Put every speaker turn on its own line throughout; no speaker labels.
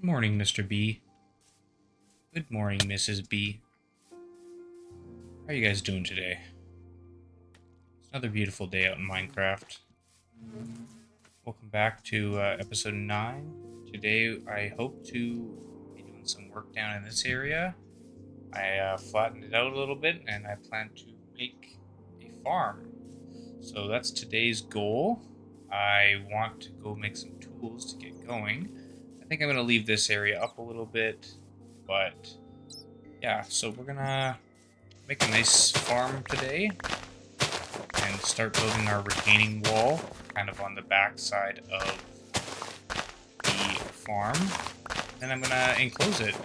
Morning, Mr. B. Good morning, Mrs. B. How are you guys doing today? It's another beautiful day out in Minecraft. Welcome back to episode 9. Today, I hope to be doing some work down in this area. I flattened it out a little bit, and I plan to make a farm. So that's today's goal. I want to go make some tools to get going. I think I'm going to leave this area up a little bit, but yeah, so we're going to make a nice farm today and start building our retaining wall kind of on the back side of the farm. Then I'm gonna enclose it.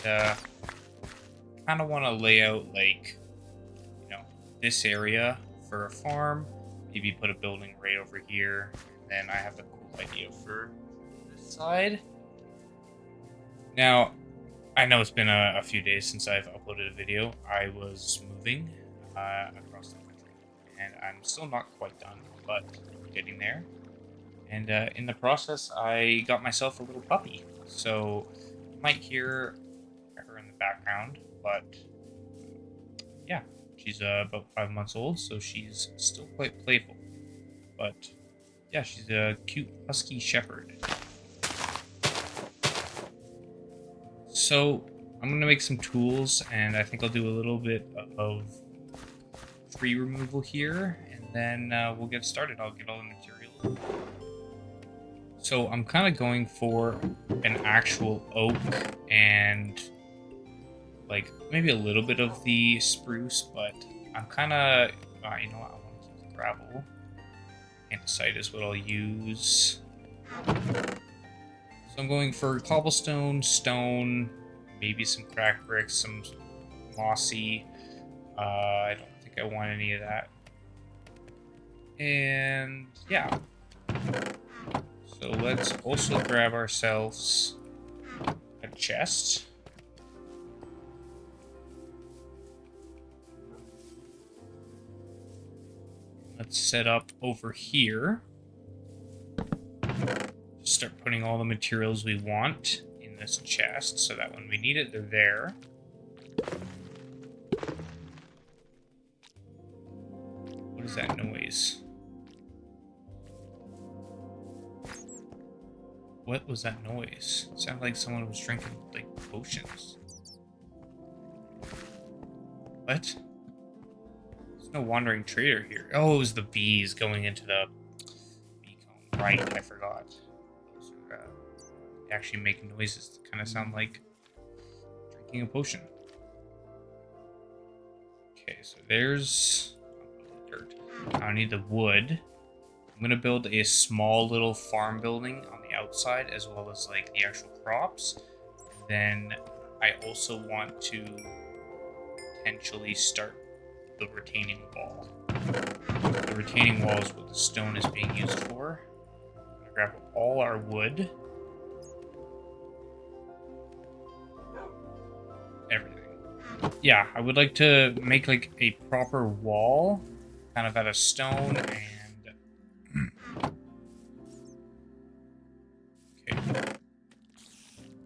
Kind of want to lay out like, this area for a farm. Maybe put a building right over here. And then I have a cool idea for this side. Now, I know it's been a few days since I've uploaded a video. I was moving across the country, and I'm still not quite done, but getting there. And in the process, I got myself a little puppy. So you might hear her in the background, but yeah, she's about 5 months old, so she's still quite playful. But yeah, she's a cute husky shepherd. So I'm gonna make some tools, and I think I'll do a little bit of tree removal here, and then we'll get started. I'll get all the materials. So I'm kind of going for an actual oak and like maybe a little bit of the spruce, but I'm kind of, you know what, I want to keep the gravel. Andesite is what I'll use. So I'm going for cobblestone, stone, maybe some cracked bricks, some mossy. I don't think I want any of that. And yeah. So let's also grab ourselves a chest. Let's set up over here. Start putting all the materials we want in this chest so that when we need it, they're there. What is that noise? What was that noise? It sounded like someone was drinking, like, potions. What? There's no wandering trader here. Oh, it was the bees going into the bee comb. Right, I forgot. Those are, they actually make noises that kind of sound like drinking a potion. Okay, so there's dirt. I need the wood. I'm gonna build a small little farm building on the outside as well as like the actual crops. And then I also want to potentially start the retaining wall. The retaining wall is what the stone is being used for. I'm gonna grab all our wood. Everything. Yeah, I would like to make like a proper wall, kind of out of stone and okay.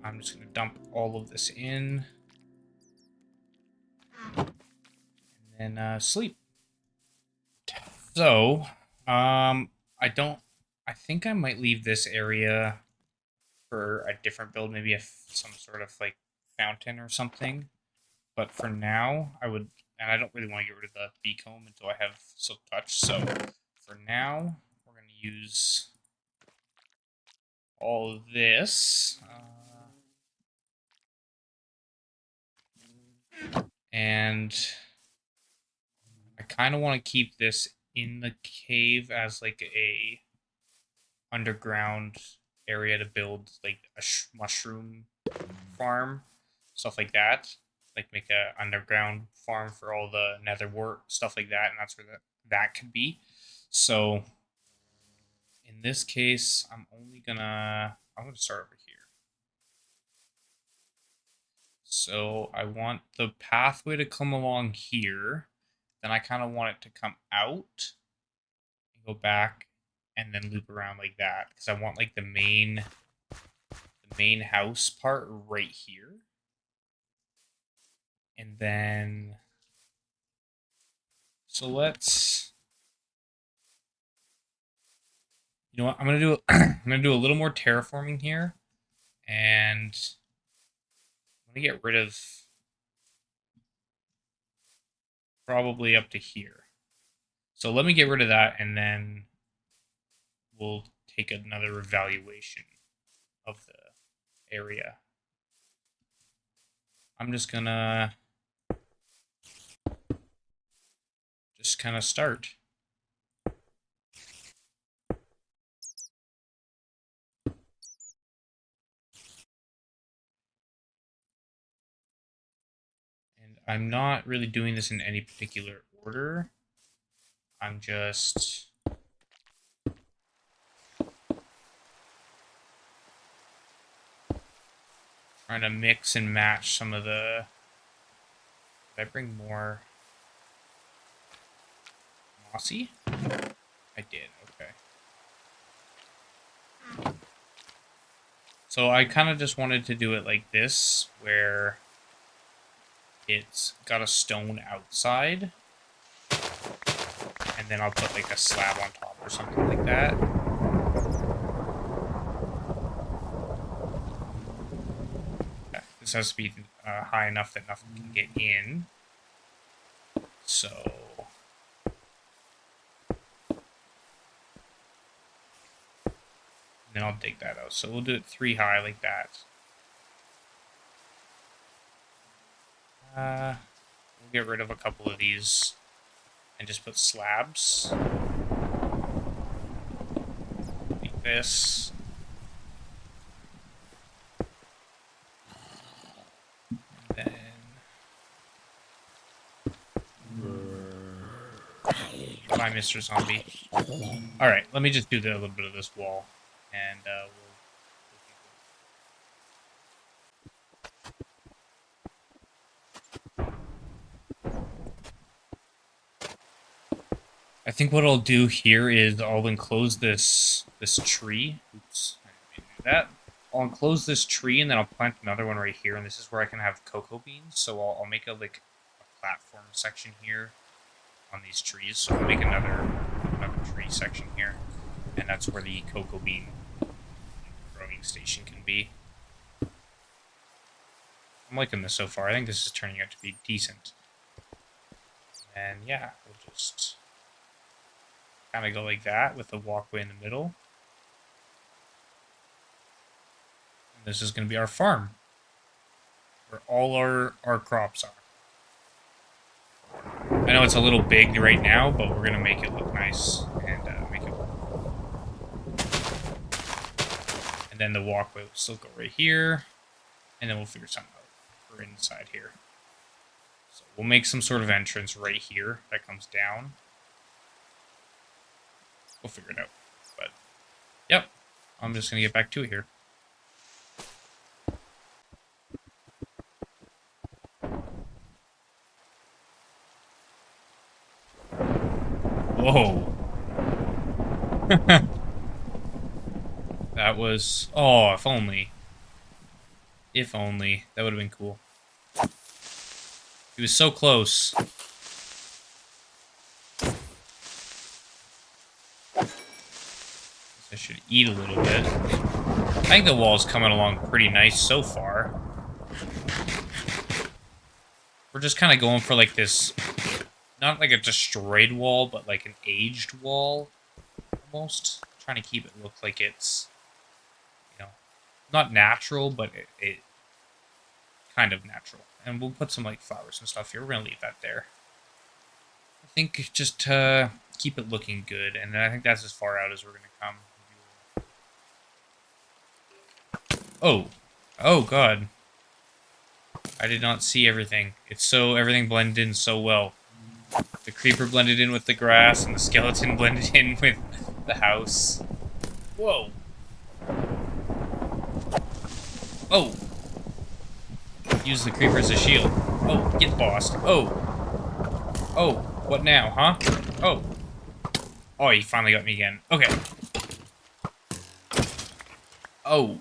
I'm just going to dump all of this in. And then sleep. So, I think I might leave this area for a different build, maybe some sort of like fountain or something. But for now, and I don't really want to get rid of the bee comb until I have silk touch. So for now, we're going to use all of this. And I kind of want to keep this in the cave as like a underground area to build like a mushroom farm, stuff like that. Like make a underground farm for all the nether wart, stuff like that, and that's where that could be. So in this case, I'm gonna start over here. So I want the pathway to come along here. Then I kind of want it to come out and go back and then loop around like that because I want like the main main house part right here. And then, so let's, you know what, I'm gonna do I'm gonna do a little more terraforming here, and I'm gonna get rid of probably up to here. So let me get rid of that, and then we'll take another evaluation of the area. I'm just gonna just kind of start. And I'm not really doing this in any particular order. I'm just trying to mix and match some of the... Did I bring more mossy? I did, okay. So I kind of just wanted to do it like this, where it's got a stone outside, and then I'll put like a slab on top or something like that. Okay. This has to be high enough that nothing can get in. So... then I'll dig that out. So we'll do it 3 high like that. We'll get rid of a couple of these and just put slabs like this. And then bye, Mr. Zombie. All right, let me just do a little bit of this wall, and I think what I'll do here is I'll enclose this tree. Oops, I didn't mean to do that. I'll enclose this tree, and then I'll plant another one right here, and this is where I can have cocoa beans. So I'll make a platform section here on these trees. So I'll make another tree section here, and that's where the cocoa bean growing station can be. I'm liking this so far. I think this is turning out to be decent. And yeah, we'll just kind of go like that with the walkway in the middle. And this is going to be our farm, where all our crops are. I know it's a little big right now, but we're going to make it look nice and make it work. And then the walkway will still go right here, and then we'll figure something out for inside here. So we'll make some sort of entrance right here that comes down. We'll figure it out. But, yep. I'm just going to get back to it here. Whoa. That was... oh, if only. If only. That would have been cool. He was so close. I should eat a little bit. I think the wall's coming along pretty nice so far. We're just kind of going for like this, not like a destroyed wall, but like an aged wall, almost. Trying to keep it look like it's, you know, not natural, but it kind of natural. And we'll put some like flowers and stuff here. We're gonna leave that there. I think just to keep it looking good, and I think that's as far out as we're gonna come. Oh. Oh, God. I did not see everything. It's so... everything blended in so well. The creeper blended in with the grass, and the skeleton blended in with the house. Whoa. Oh. Use the creeper as a shield. Oh, get bossed. Oh. Oh, what now, huh? Oh. Oh, he finally got me again. Okay. Oh.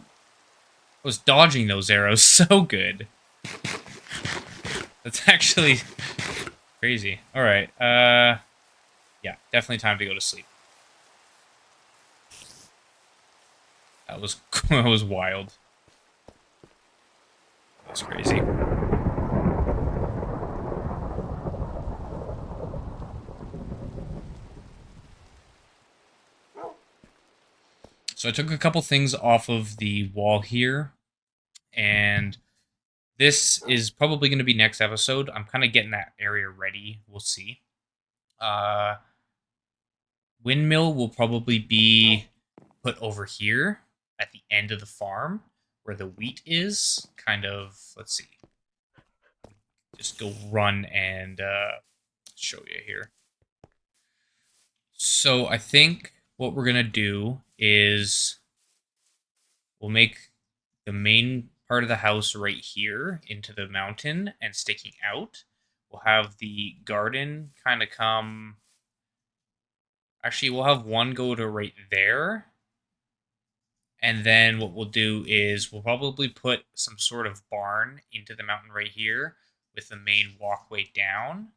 was dodging those arrows so good. That's actually crazy. Alright, yeah, definitely time to go to sleep. That was, that was wild. That's crazy. So I took a couple things off of the wall here, and this is probably going to be next episode. I'm kind of getting that area ready. We'll see. Windmill will probably be put over here at the end of the farm where the wheat is. Kind of, let's see. Just go run and show you here. So I think what we're going to do is we'll make the main part of the house right here into the mountain and sticking out. We'll have the garden kind of come... Actually, we'll have one go to right there. And then what we'll do is we'll probably put some sort of barn into the mountain right here with the main walkway down.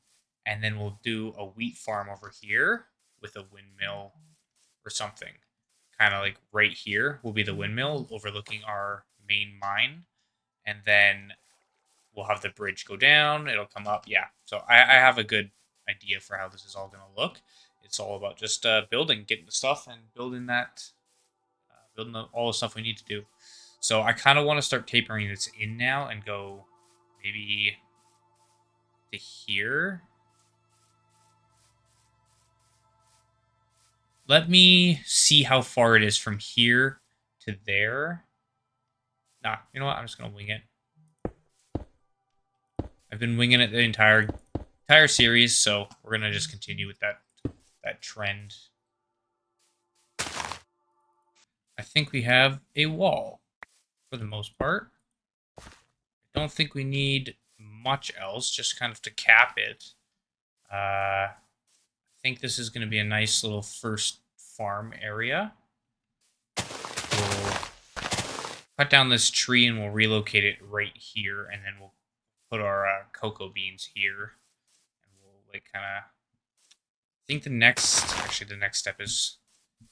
And then we'll do a wheat farm over here with a windmill or something. Kind of like right here will be the windmill overlooking our main mine. And then we'll have the bridge go down. It'll come up. Yeah. So I have a good idea for how this is all going to look. It's all about just building, getting the stuff and building that, all the stuff we need to do. So I kind of want to start tapering this in now and go maybe to here. Let me see how far it is from here to there. Nah, you know what? I'm just going to wing it. I've been winging it the entire series, so we're going to just continue with that trend. I think we have a wall for the most part. I don't think we need much else, just kind of to cap it. I think this is going to be a nice little first farm area. We'll cut down this tree and we'll relocate it right here, and then we'll put our cocoa beans here. And we'll like kind of... I think the next step is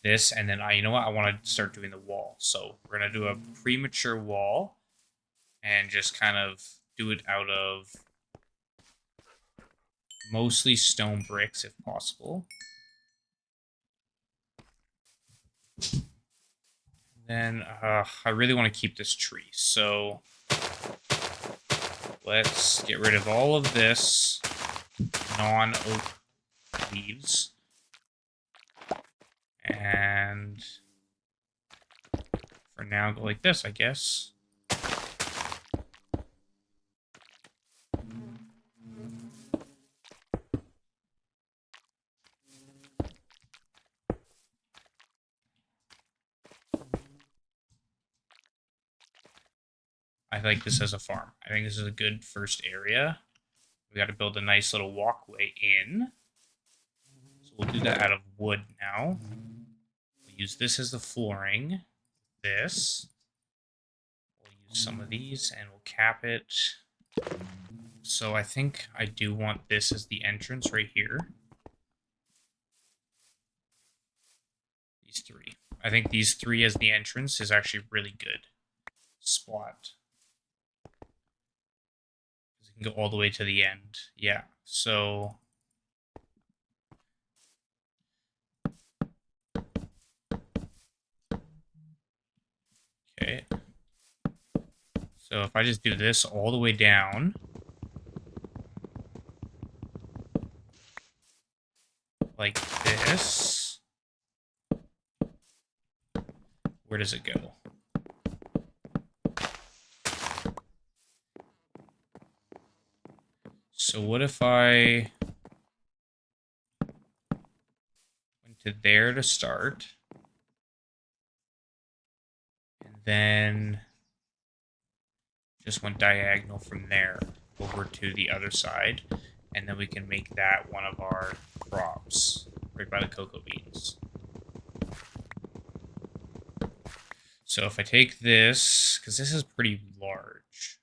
this, and then you know what? I want to start doing the wall. So we're going to do a premature wall and just kind of do it out of mostly stone bricks if possible. Then I really want to keep this tree, so let's get rid of all of this non-oak leaves. And for now, go like this, I guess. I like this as a farm. I think this is a good first area. We got to build a nice little walkway in. So we'll do that out of wood now. We'll use this as the flooring. This. We'll use some of these and we'll cap it. So I think I do want this as the entrance right here. These three. I think these three as the entrance is actually really good spot. You can go all the way to the end. Yeah, so... Okay. So if I just do this all the way down... like this... Where does it go? So what if I went to there to start, and then just went diagonal from there over to the other side, and then we can make that one of our crops right by the cocoa beans. So if I take this, because this is pretty large.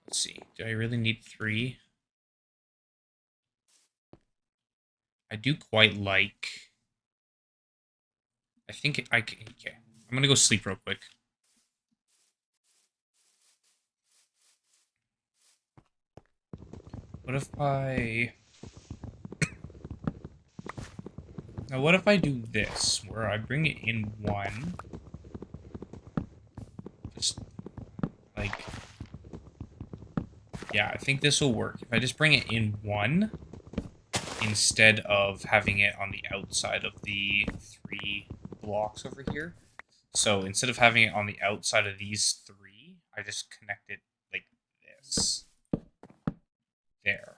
Let's see. Do I really need 3? I do quite like... I think I can... Okay. I'm going to go sleep real quick. What if I... Now, what if I do this, where I bring it in 1? Just, like... Yeah, I think this will work. If I just bring it in 1, instead of having it on the outside of the 3 blocks over here. So instead of having it on the outside of these 3, I just connect it like this. There.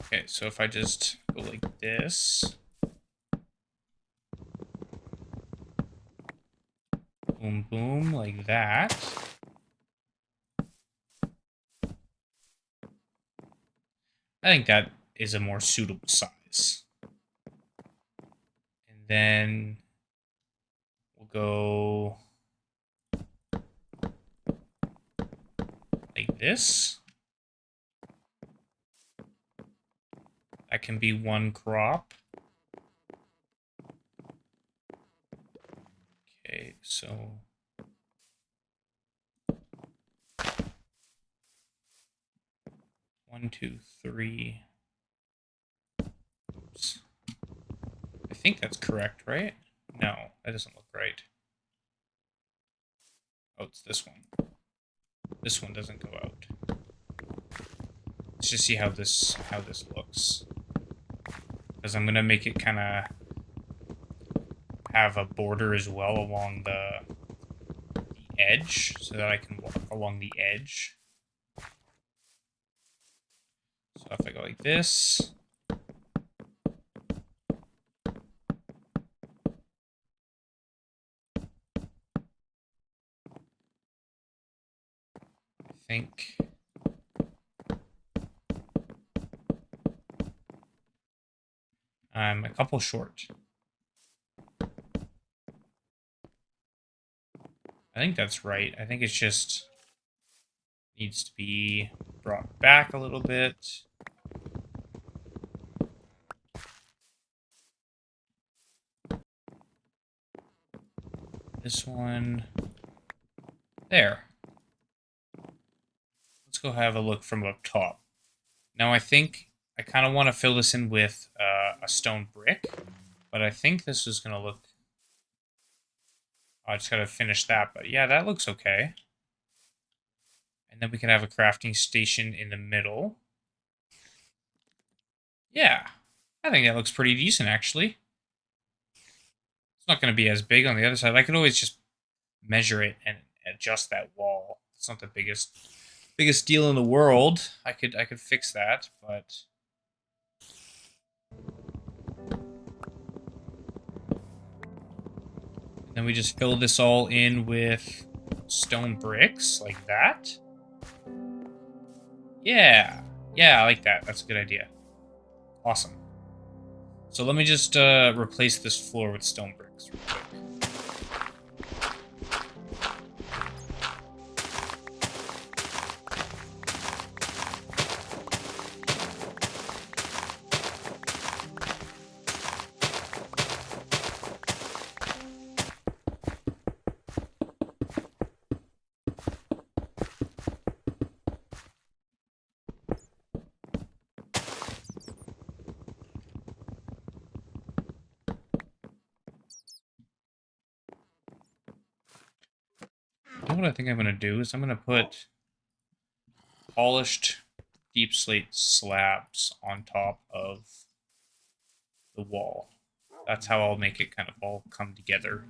Okay, so if I just go like this. Boom, boom, like that. I think that is a more suitable size. And then we'll go like this. That can be 1 crop. Okay, so 1, 2, 3. Oops. I think that's correct, right? No, that doesn't look right. Oh, it's this one. This one doesn't go out. Let's just see how this looks. Because I'm gonna make it kind of have a border as well along the edge, so that I can walk along the edge. So if I go like this, I think I'm a couple short. I think that's right. I think it's just needs to be brought back a little bit. This one. There. Let's go have a look from up top. Now I think I kind of want to fill this in with a stone brick, but I think this is going to look... I just got to finish that, but yeah, that looks okay. And then we can have a crafting station in the middle. Yeah, I think that looks pretty decent, actually. It's not going to be as big on the other side. I could always just measure it and adjust that wall. It's not the biggest deal in the world. I could fix that, but then we just fill this all in with stone bricks like that. Yeah, I like that. That's a good idea. Awesome. So let me just replace this floor with stone bricks real quick. You know what I think I'm going to do is I'm going to put polished deep slate slabs on top of the wall. That's how I'll make it kind of all come together.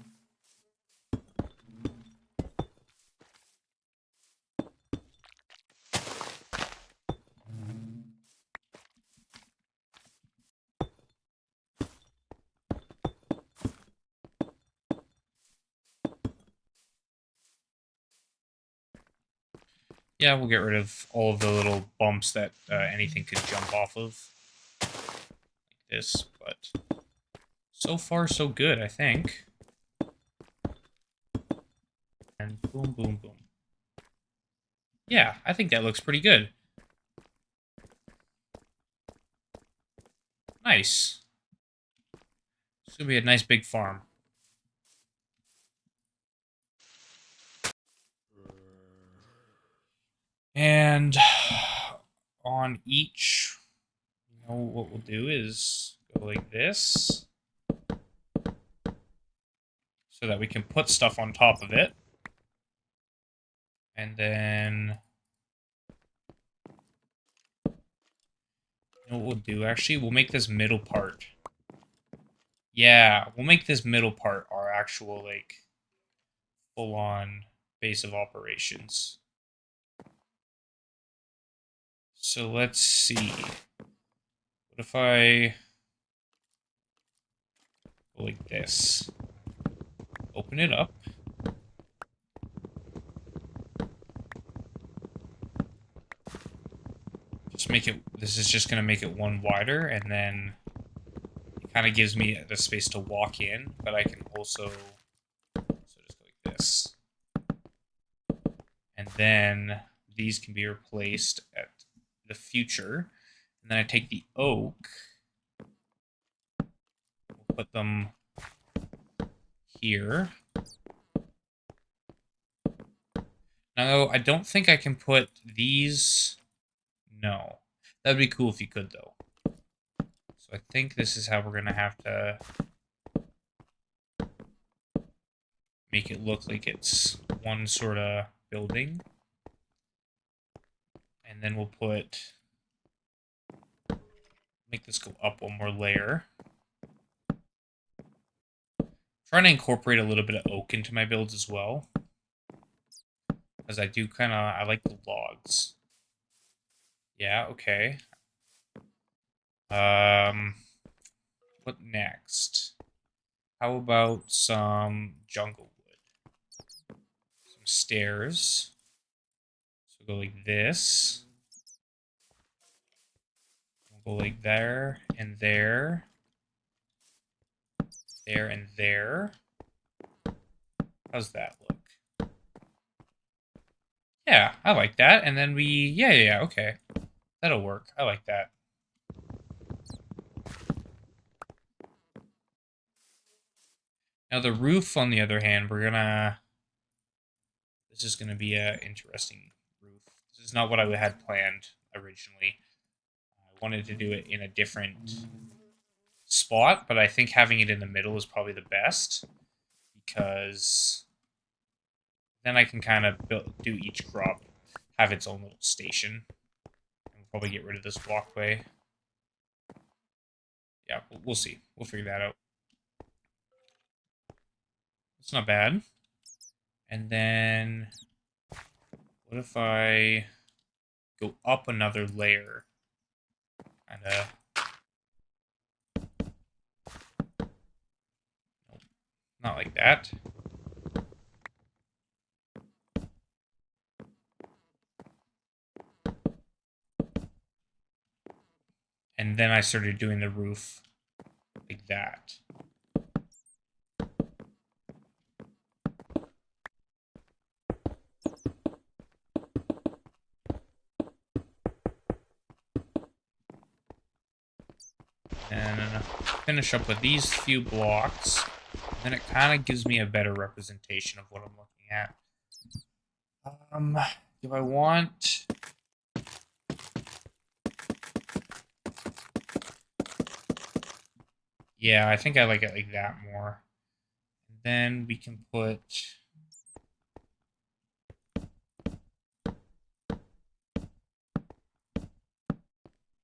Yeah, we'll get rid of all of the little bumps that anything could jump off of. Like this, but so far so good, I think. And boom, boom, boom. Yeah, I think that looks pretty good. Nice. It's gonna be a nice big farm. And on each, what we'll do is go like this so that we can put stuff on top of it. And then, what we'll do, actually, we'll make this middle part. Yeah, we'll make this middle part our actual, like, full-on base of operations. So let's see. What if I go like this? Open it up. Just make it, this is just going to make it one wider, and then it kind of gives me the space to walk in, but I can also, so just go like this. And then these can be replaced at the future. And then I take the oak, we'll put them here. Now, I don't think I can put these. No. That'd be cool if you could, though. So I think this is how we're going to have to make it look like it's one sort of building. And then we'll make this go up one more layer. Trying to incorporate a little bit of oak into my builds as well. Because I do I like the logs. Yeah, okay. What next? How about some jungle wood? Some stairs. So go like this. We'll go like there and there. There and there. How's that look? Yeah, I like that. And then yeah, okay. That'll work. I like that. Now the roof, on the other hand, this is gonna be a interesting roof. This is not what I had planned originally. I wanted to do it in a different spot, but I think having it in the middle is probably the best, because then I can kind of do each crop have its own little station. And we'll probably get rid of this walkway. Yeah, we'll see. We'll figure that out. It's not bad. And then what if I go up another layer? Kinda. Nope, not like that. And then I started doing the roof like that. And finish up with these few blocks. Then it kind of gives me a better representation of what I'm looking at. Do I want... Yeah, I think I like it like that more. And then we can put...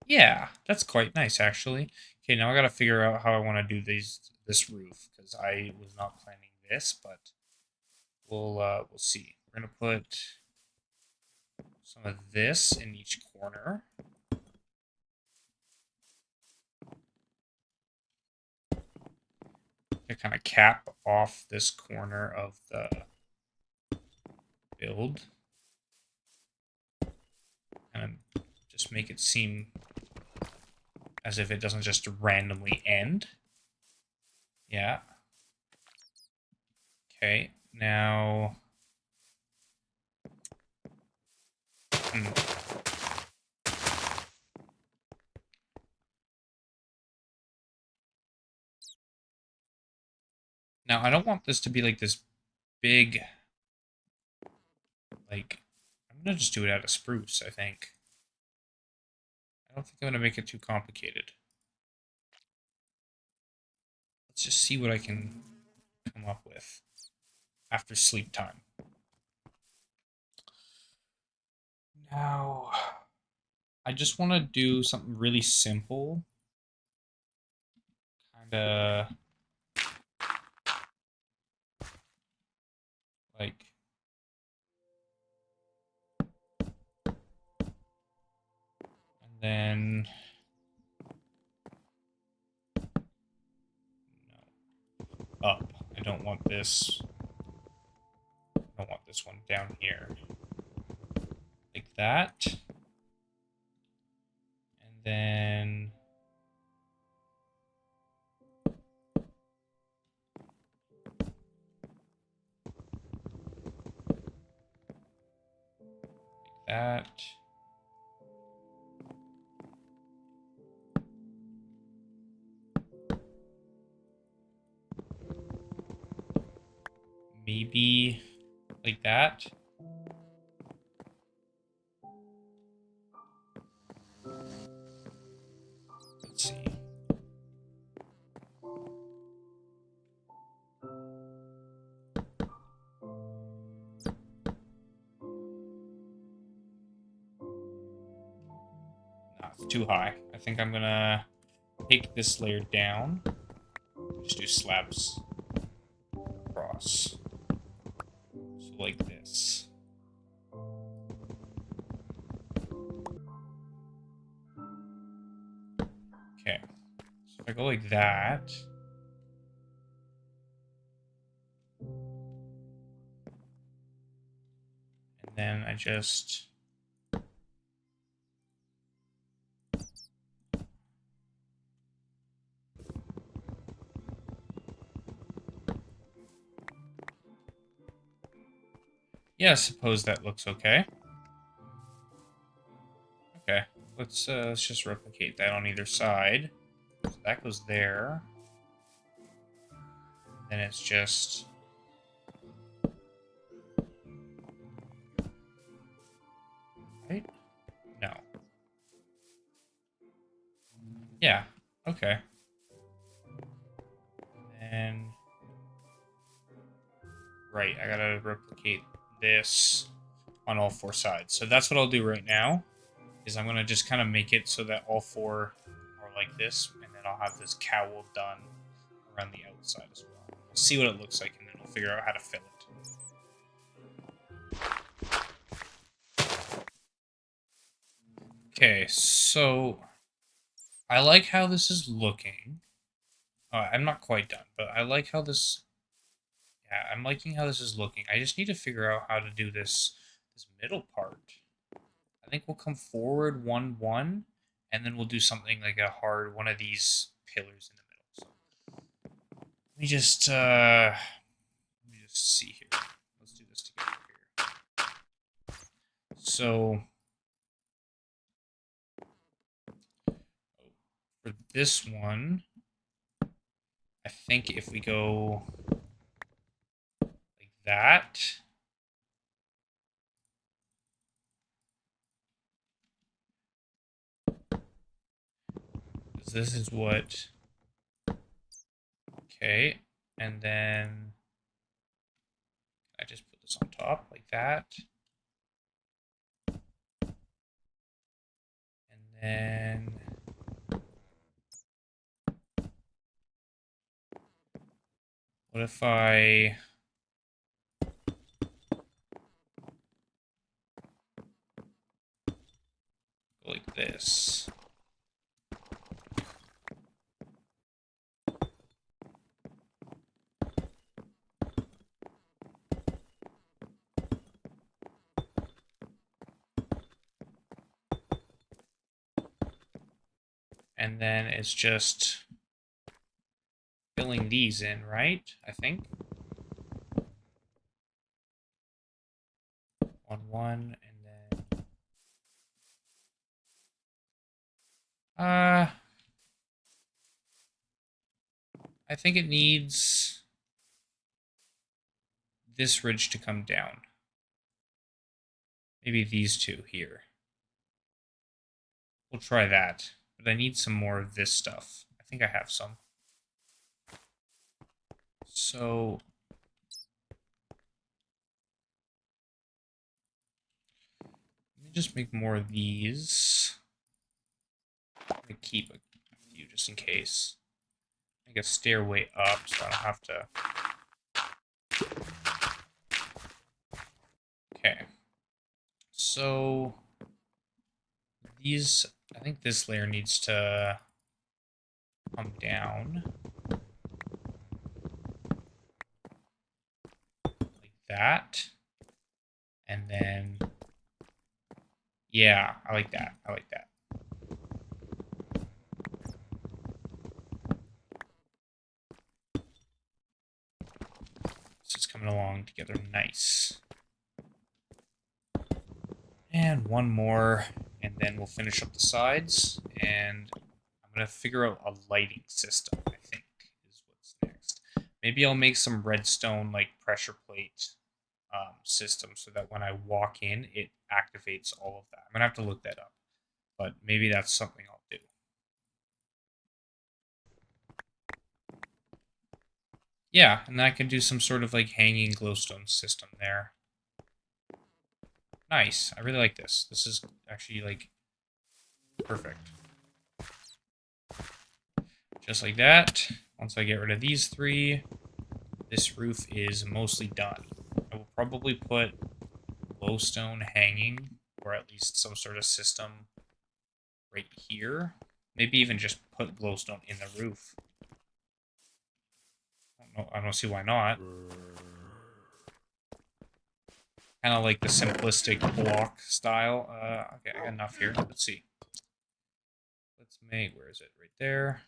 Yeah, that's quite nice, actually. Okay, now I gotta figure out how I want to do this roof, because I was not planning this, but we'll see. We're gonna put some of this in each corner. To kind of cap off this corner of the build. And just make it seem as if it doesn't just randomly end. Yeah. Okay, now... Now, I don't want this to be like this big... Like, I'm going to just do it out of spruce, I think. I don't think I'm going to make it too complicated. Let's just see what I can come up with after sleep time. Now, I just want to do something really simple. Kind of like... And then... No. Up. I don't want this... I don't want this one down here. Like that. And then... Like that. Maybe like that. Let's see. No, it's too high. I think I'm gonna take this layer down. Just do slabs across. So like this. Okay. So if I go like that. And then I just... Yeah, I suppose that looks okay. Okay, let's just replicate that on either side. So that goes there. Then it's just... Right? No. Yeah, okay. And... Right, I gotta replicate this on all four sides. So that's what I'll do right now, is I'm gonna just kind of make it so that all four are like this, and then I'll have this cowl done around the outside as well. We'll see what it looks like, and then we'll figure out how to fill it. Okay, so I like how this is looking. I'm not quite done, but I like how this... Yeah, I'm liking how this is looking. I just need to figure out how to do this middle part. I think we'll come forward 1-1, and then we'll do something like a hard one of these pillars in the middle. So let me just see here. Let's do this together here. So for this one, I think if we go like that. This is what... Okay, and then I just put this on top like that. And then... What if I... go like this? And then it's just filling these in, right? I think. 1, and then I think it needs this ridge to come down. Maybe these two here. We'll try that, but I need some more of this stuff. I think I have some. So let me just make more of these. I'm gonna keep a few just in case. Make a stairway up so I don't have to. Okay. So these, I think this layer needs to come down. Like that. And then, yeah, I like that. I like that. This is coming along together nice. And one more, and then we'll finish up the sides, and I'm going to figure out a lighting system, I think, is what's next. Maybe I'll make some redstone, like, pressure plate system so that when I walk in, it activates all of that. I'm going to have to look that up, but maybe that's something I'll do. Yeah, and then I can do some sort of, like, hanging glowstone system there. Nice. I really like this. This is actually, like, perfect. Just like that. Once I get rid of these three, this roof is mostly done. I will probably put glowstone hanging, or at least some sort of system right here. Maybe even just put glowstone in the roof. I don't see why not. Kind of like the simplistic block style. Okay, I got enough here. Let's see. Let's make, where is it? Right there.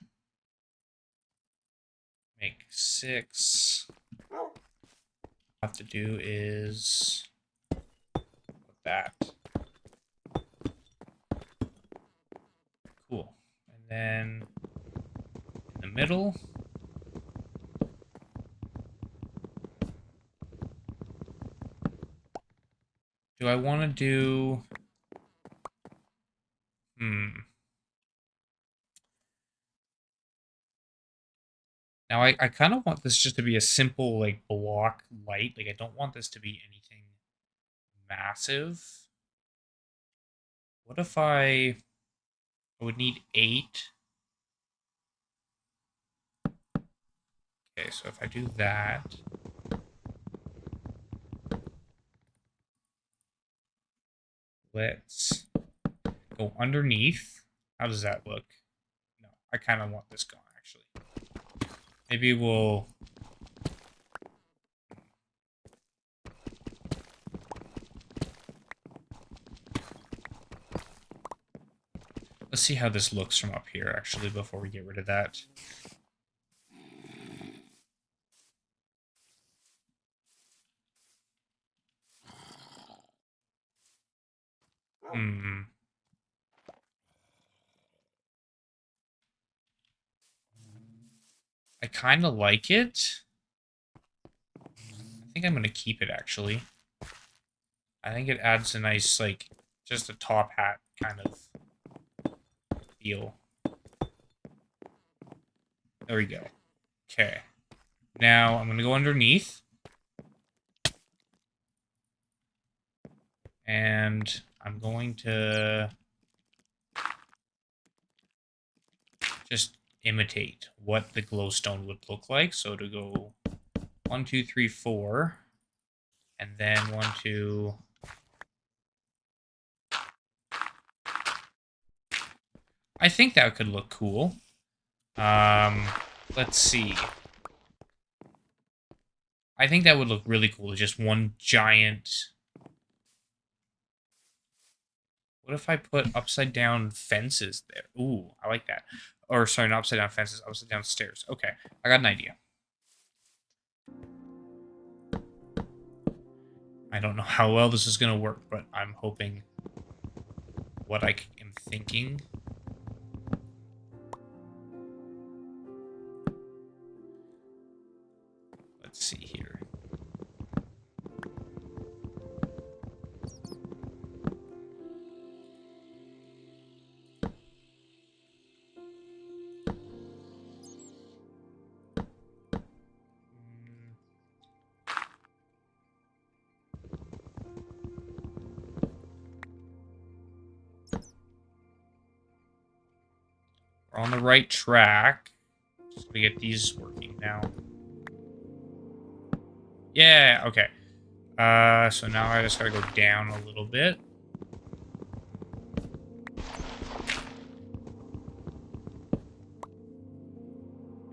Make 6. What I have to do is put that. Cool. And then in the middle, do I want to do... Now, I kind of want this just to be a simple, like, block light. Like, I don't want this to be anything massive. What if I would need 8? Okay, so if I do that... Let's go underneath. How does that look? No, I kind of want this gone, actually. Maybe we'll... Let's see how this looks from up here, actually, before we get rid of that. I kind of like it. I think I'm going to keep it, actually. I think it adds a nice, like, just a top hat kind of feel. There we go. Okay. Now, I'm going to go underneath. And I'm going to just imitate what the glowstone would look like. So to go 1, 2, 3, 4, and then 1, 2. I think that could look cool. Let's see. I think that would look really cool. Just one giant... What if I put upside down fences there? Ooh, I like that. or sorry, not upside down fences, upside down stairs. Okay, I got an idea. I don't know how well this is going to work, but I'm hoping what I am thinking. Let's see here. We're on the right track. Just gonna get these working now. Yeah, okay. So now I just gotta go down a little bit.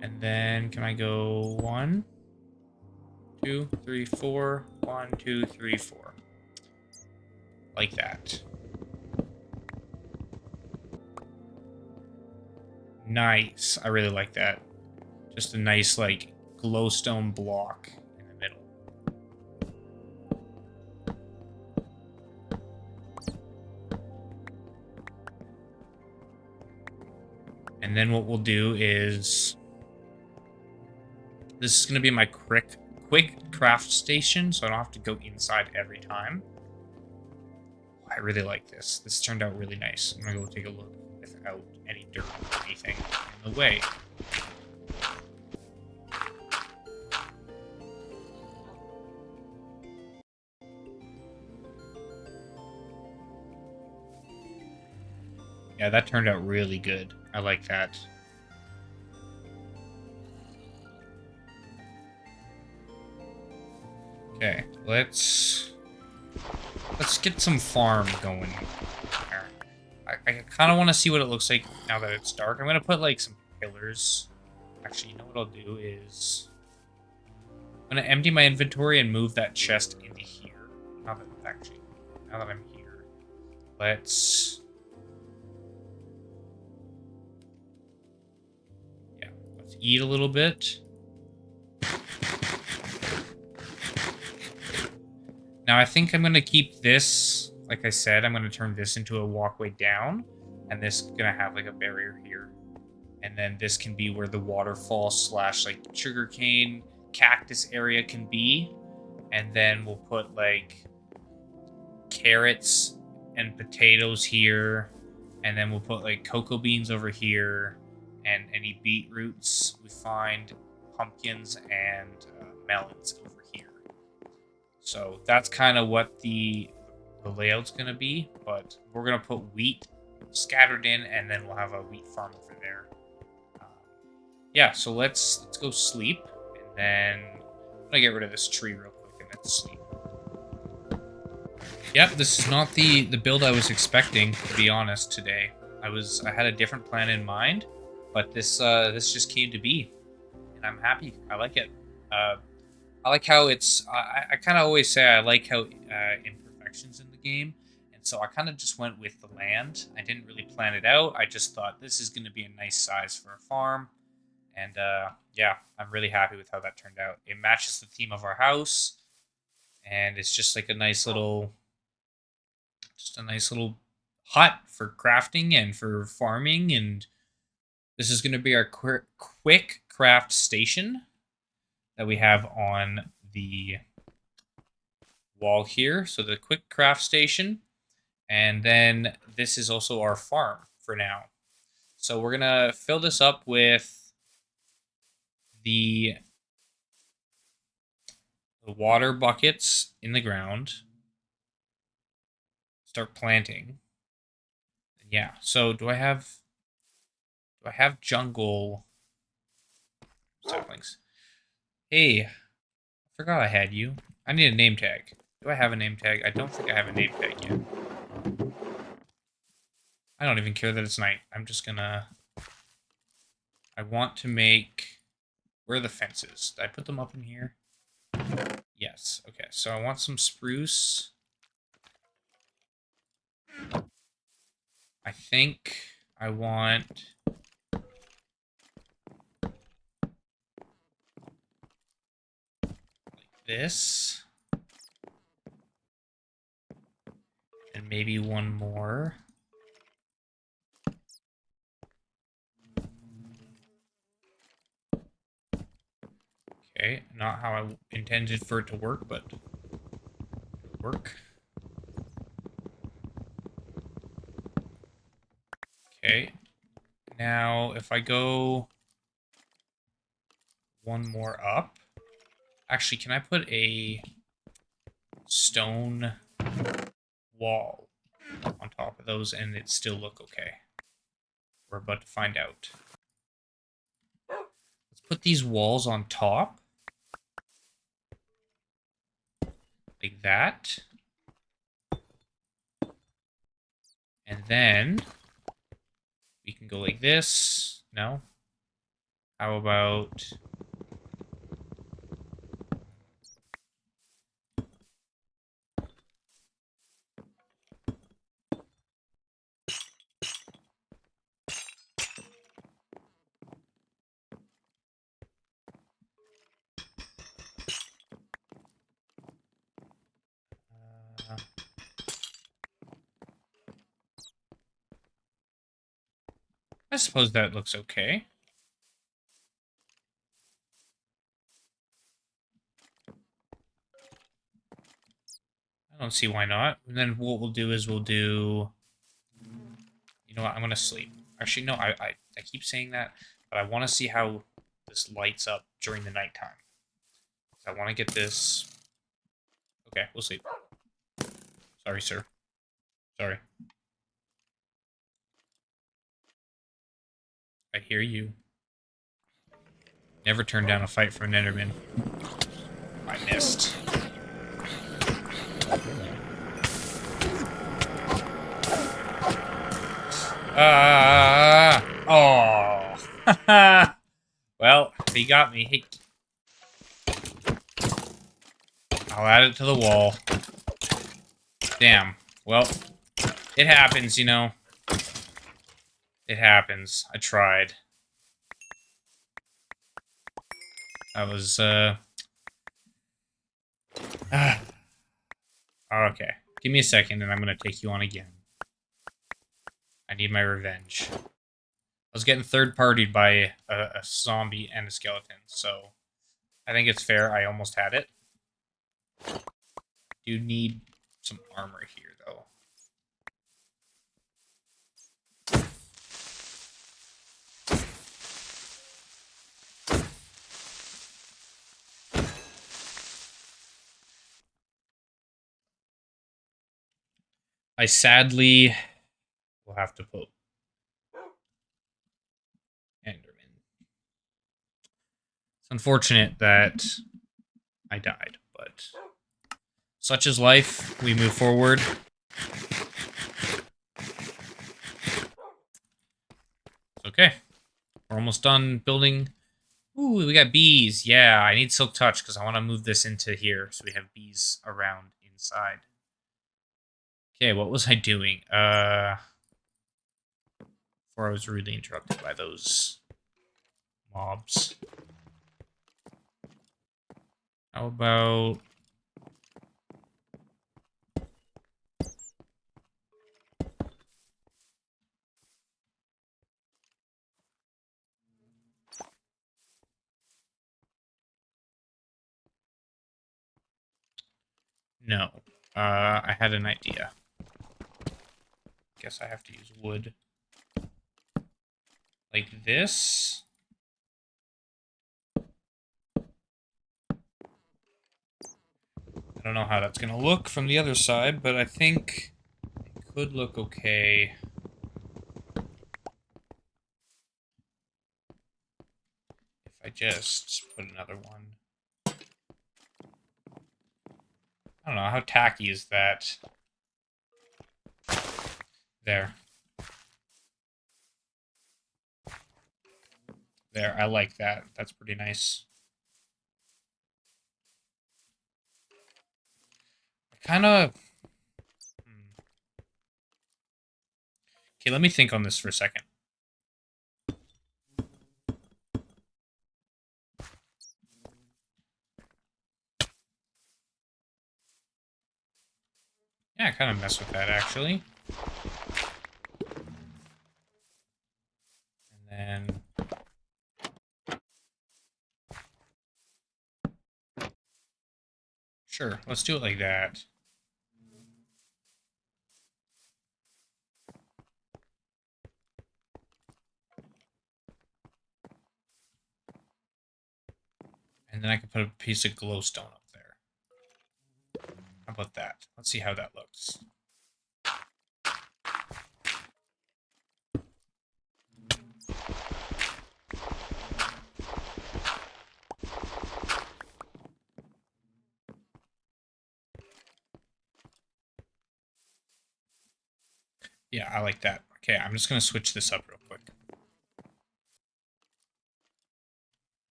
And then can I go 1, 2, 3, 4, 1, 2, 3, 4. Like that. Nice. I really like that. Just a nice, like, glowstone block in the middle. And then what we'll do is... This is going to be my quick craft station, so I don't have to go inside every time. I really like this. This turned out really nice. I'm going to go take a look without any dirt or anything in the way. Yeah, that turned out really good. I like that. Okay, let's get some farm going here. I kind of want to see what it looks like now that it's dark. I'm going to put, like, some pillars. Actually, you know what I'll do is... I'm going to empty my inventory and move that chest into here. Now that I'm here. Let's eat a little bit. Now, I think I'm going to keep this, like I said, I'm going to turn this into a walkway down, and this is going to have, like, a barrier here. And then this can be where the waterfall / like, sugarcane cactus area can be. And then we'll put, like, carrots and potatoes here. And then we'll put, like, cocoa beans over here. And any beetroots we find, pumpkins, and melons over here. So that's kind of what the layout's going to be, but we're going to put wheat scattered in, and then we'll have a wheat farm over there. Yeah, so let's go sleep, and then I'm going to get rid of this tree real quick and then sleep. Yep, this is not the build I was expecting, to be honest, today. I had a different plan in mind, but this just came to be, and I'm happy. I like it. I like how it's... I kind of always say I like how imperfections in the game, and so I kind of just went with the land. I didn't really plan it out. I just thought this is going to be a nice size for a farm, and yeah, I'm really happy with how that turned out. It matches the theme of our house, and it's just like a nice little hut for crafting and for farming, and this is going to be our quick craft station that we have on the wall here. So the quick craft station, and then this is also our farm for now. So we're going to fill this up with the water buckets in the ground. Start planting. Yeah, so do I have jungle saplings? Hey, I forgot I had you. I need a name tag. Do I have a name tag? I don't think I have a name tag yet. I don't even care that it's night. I'm just gonna... I want to make... Where are the fences? Did I put them up in here? Yes. Okay, so I want some spruce. I think I want this. And maybe one more. Okay, not how I intended for it to work, but work. Okay. Now, if I go one more up... Actually, can I put a stone wall on top of those and it still look okay? We're about to find out. Let's put these walls on top. Like that. And then we can go like this. No? How about... I suppose that looks okay. I don't see why not. And then what we'll do is we'll do... You know what? I'm going to sleep. Actually, no, I keep saying that, but I want to see how this lights up during the nighttime. I want to get this... Okay, we'll sleep. Sorry, sir. Sorry. I hear you. Never turn down a fight from an Enderman. I missed. Oh. Well, he got me. Hey. I'll add it to the wall. Damn. Well, it happens, you know. It happens. I tried. I was, Okay. Give me a second and I'm gonna take you on again. I need my revenge. I was getting third-partied by a zombie and a skeleton, so I think it's fair. I almost had it. Do need some armor here, though. I sadly will have to put Enderman. It's unfortunate that I died, but such is life. We move forward. It's okay. We're almost done building. Ooh, we got bees. Yeah, I need Silk Touch because I want to move this into here so we have bees around inside. Okay, what was I doing? Before I was rudely interrupted by those mobs. How about... No. I had an idea. Guess I have to use wood. Like this. I don't know how that's going to look from the other side, but I think it could look okay. If I just put another one. I don't know, how tacky is that? There. There, I like that. That's pretty nice. I kind of... Okay, let me think on this for a second. Yeah, I kind of mess with that, actually. And then... Sure, let's do it like that. And then I can put a piece of glowstone up there. How about that? Let's see how that looks. Yeah, I like that. Okay, I'm just going to switch this up real quick.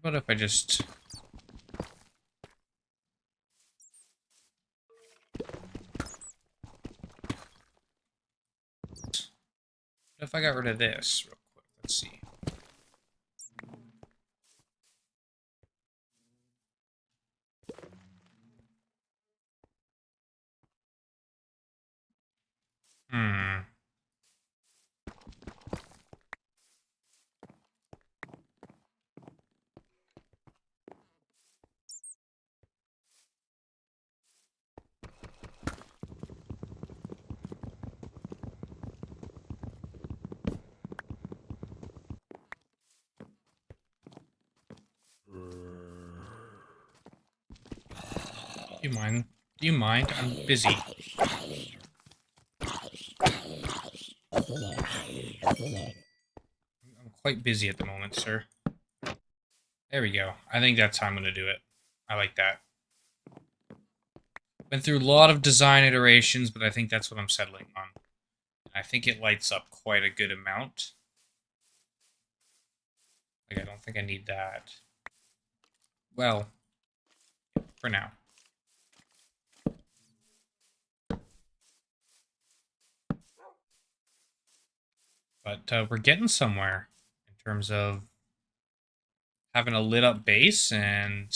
What about if I just... What if I got rid of this real quick? Let's see. Hmm. Do you mind? Do you mind? I'm busy. I'm quite busy at the moment, sir. There we go. I think that's how I'm going to do it. I like that. Been through a lot of design iterations, but I think that's what I'm settling on. I think it lights up quite a good amount. Like, I don't think I need that. Well, for now. But we're getting somewhere in terms of having a lit up base and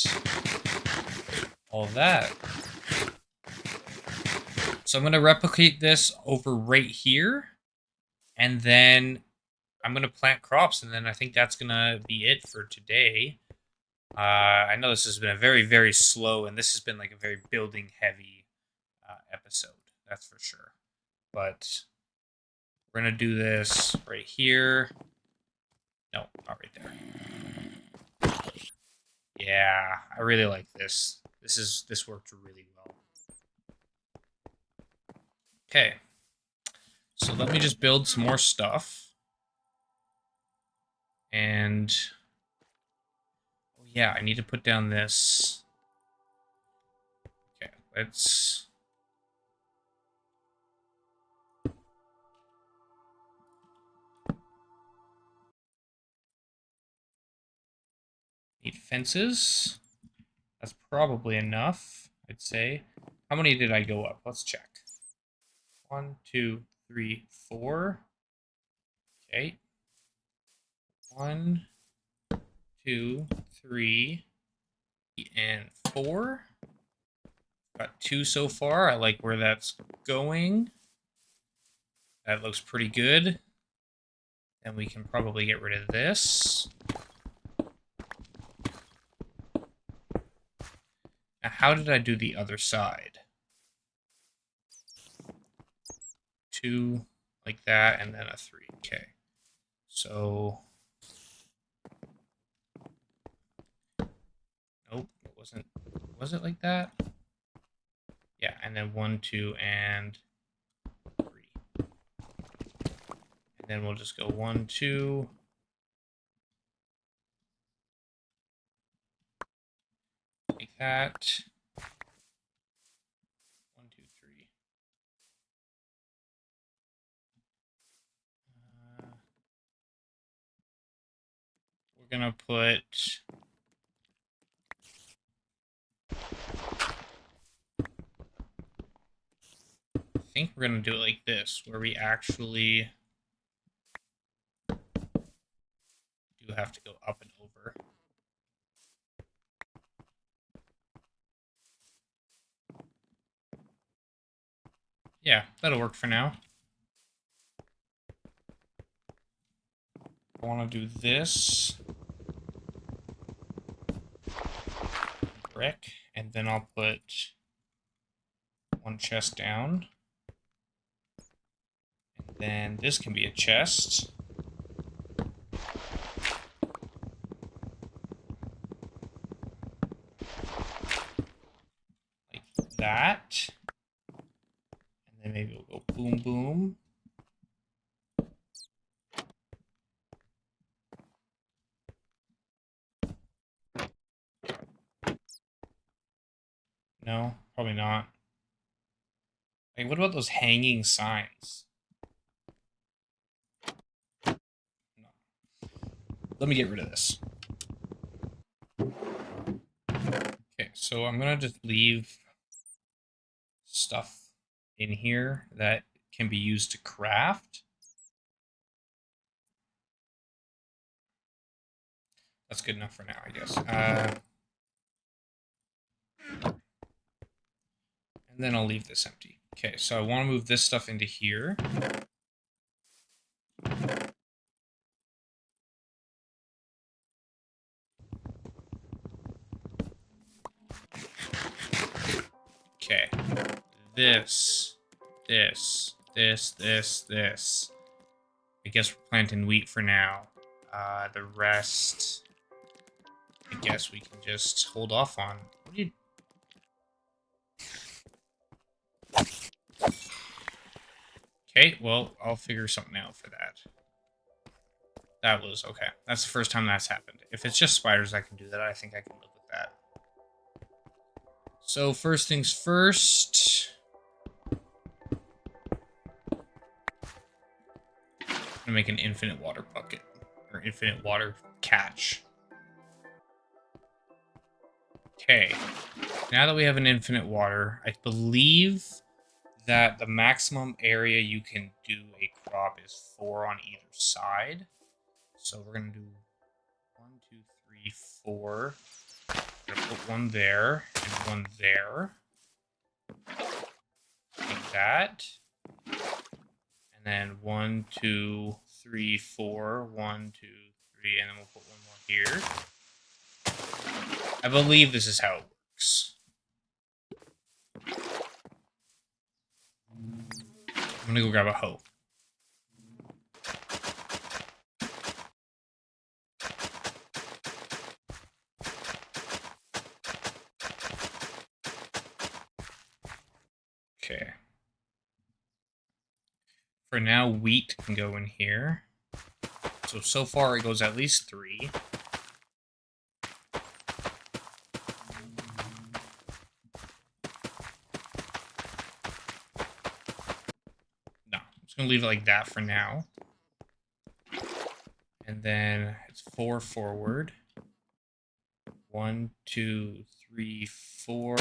all that. So I'm going to replicate this over right here. And then I'm going to plant crops. And then I think that's going to be it for today. I know this has been a very, very slow, and this has been like a very building heavy episode. That's for sure. But we're going to do this right here. No, not right there. Yeah, I really like this. This worked really well. Okay. So let me just build some more stuff. And oh yeah, I need to put down this. Okay, let's need fences. That's probably enough, I'd say. How many did I go up? Let's check. 1, 2, 3, 4. Okay. 1, 2, 3, and 4. Got 2 so far. I like where that's going. That looks pretty good. Then we can probably get rid of this. Now, how did I do the other side? 2 like that, and then a 3. Okay. So... Nope, it wasn't. Was it like that? Yeah, and then 1, 2, and 3. And then we'll just go 1, 2. Like that. 1, 2, 3. We're gonna put... I think we're gonna do it like this, where we actually do have to go up and over. Yeah, that'll work for now. I want to do this. Brick. And then I'll put one chest down. And then this can be a chest. Like that. And then maybe we'll go boom, boom. No, probably not. Like, what about those hanging signs? No. Let me get rid of this. Okay, so I'm gonna just leave stuff in here that can be used to craft. That's good enough for now, I guess. And then I'll leave this empty. Okay, so I want to move this stuff into here. Okay. This. I guess we're planting wheat for now. The rest, I guess we can just hold off on. What do you... Okay, well, I'll figure something out for that. That was okay. That's the first time that's happened. If it's just spiders, I can do that. I think I can live with that. So first things first. I'm gonna make an infinite water bucket. Or infinite water catch. Okay. Now that we have an infinite water, I believe that the maximum area you can do a crop is 4 on either side. So we're going to do 1, 2, 3, 4. I'm going to put one there and one there. Like that. And then 1, 2, 3, 4. 1, 2, 3, and then we'll put one more here. I believe this is how it works. I'm gonna go grab a hoe. Okay. For now, wheat can go in here. So far it goes at least 3. No, I'm just gonna leave it like that for now. And then it's 4 forward. 1, 2, 3, 4.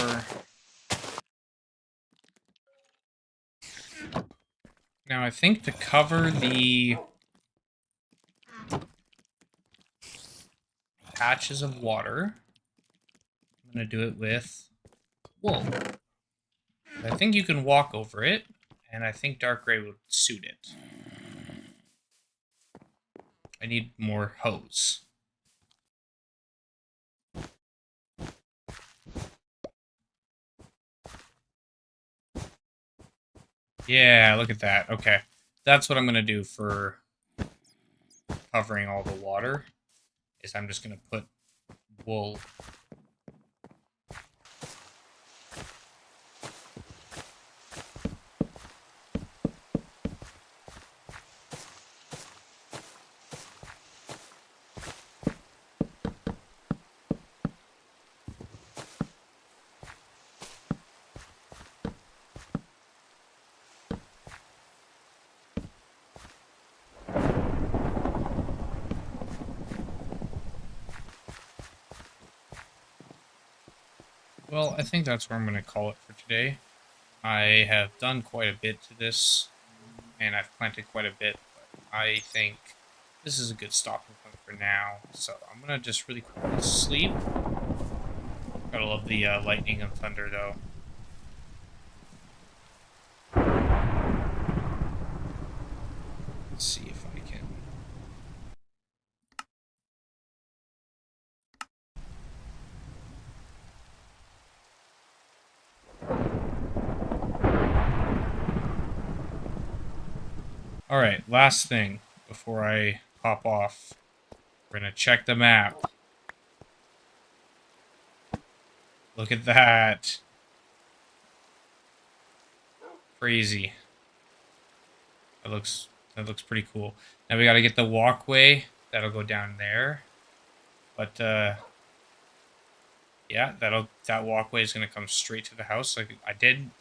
Now I think to cover the patches of water, I'm gonna do it with wool. I think you can walk over it, and I think dark gray would suit it. I need more hose. Yeah, look at that. Okay. That's what I'm going to do for covering all the water, is I'm just going to put wool. Well, I think that's where I'm going to call it for today. I have done quite a bit to this, and I've planted quite a bit, but I think this is a good stopping point for now. So I'm going to just really quickly sleep. Gotta love the lightning and thunder, though. Let's see if I can. All right, last thing before I hop off. We're going to check the map. Look at that. Crazy. That looks pretty cool. Now we got to get the walkway. That'll go down there. But yeah, that walkway is going to come straight to the house. Like I didn't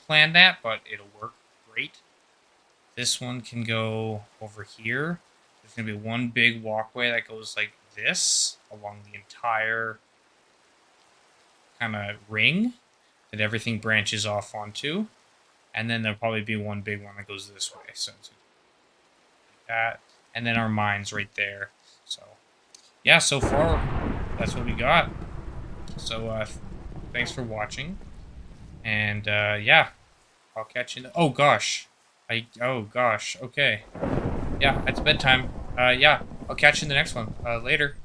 plan that, but it'll work great. This one can go over here. There's going to be one big walkway that goes like this along the entire kind of ring that everything branches off onto. And then there'll probably be one big one that goes this way. So it's like that. And then our mine's right there. So yeah, so far that's what we got. So thanks for watching. And yeah, I'll catch you. Oh gosh. Oh gosh. Okay. Yeah, it's bedtime. Yeah, I'll catch you in the next one. Later.